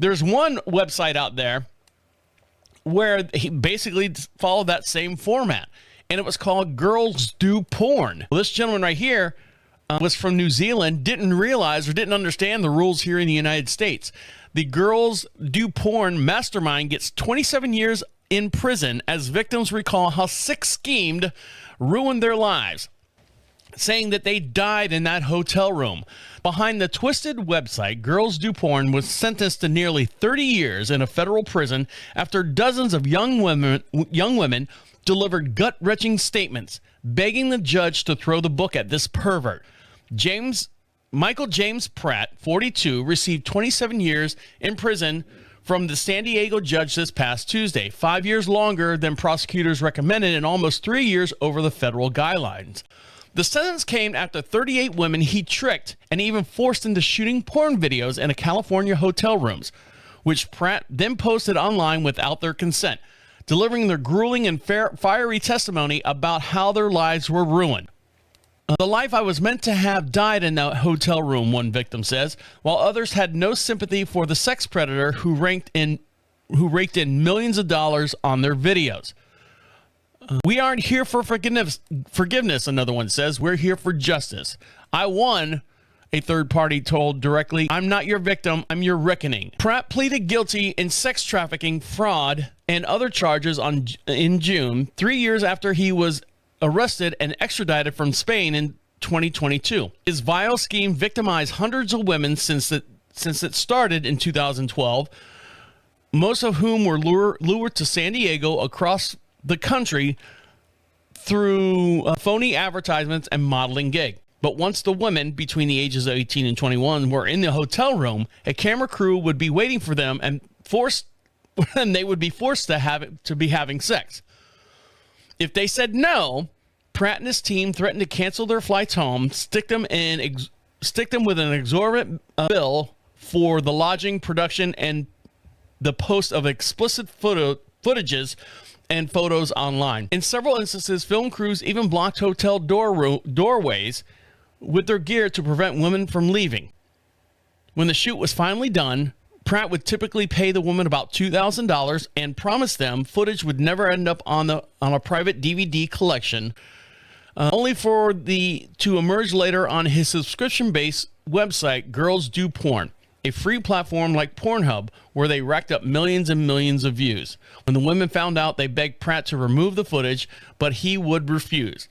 There's one website out there where he basically followed that same format, and it was called Girls Do Porn. Well, this gentleman right here was from New Zealand, didn't realize or didn't understand the rules here in the United States. The Girls Do Porn Mastermind gets 27 years in prison as victims recall how Six schemed ruined their lives, saying that they died in that hotel room. Behind the twisted website, Girls Do Porn was sentenced to nearly 30 years in a federal prison after dozens of young women delivered gut-wrenching statements, begging the judge to throw the book at this pervert. Michael James Pratt, 42, received 27 years in prison from the San Diego judge this past Tuesday, 5 years longer than prosecutors recommended and almost 3 years over the federal guidelines. The sentence came after 38 women he tricked and even forced into shooting porn videos in a California hotel rooms, which Pratt then posted online without their consent, delivering their grueling and fiery testimony about how their lives were ruined. The life I was meant to have died in that hotel room, one victim says, while others had no sympathy for the sex predator who raked in millions of dollars on their videos. We aren't here for forgiveness, another one says. We're here for justice. I won, a third party told directly. I'm not your victim, I'm your reckoning. Pratt pleaded guilty in sex trafficking, fraud, and other charges in June, 3 years after he was arrested and extradited from Spain in 2022. His vile scheme victimized hundreds of women since it started in 2012, most of whom were lured to San Diego across the country through phony advertisements and modeling gig. But once the women between the ages of 18 and 21 were in the hotel room, a camera crew would be waiting for them and they would be forced to be having sex. If they said no, Pratt and his team threatened to cancel their flights home, stick them with an exorbitant bill for the lodging, production, and the post of explicit footages and photos online. In several instances, film crews even blocked hotel doorways with their gear to prevent women from leaving. When the shoot was finally done, Pratt would typically pay the woman about $2,000 and promise them footage would never end up on a private DVD collection, only for to emerge later on his subscription-based website, Girls Do Porn, a free platform like Pornhub where they racked up millions and millions of views. When the women found out, they begged Pratt to remove the footage, but he would refuse.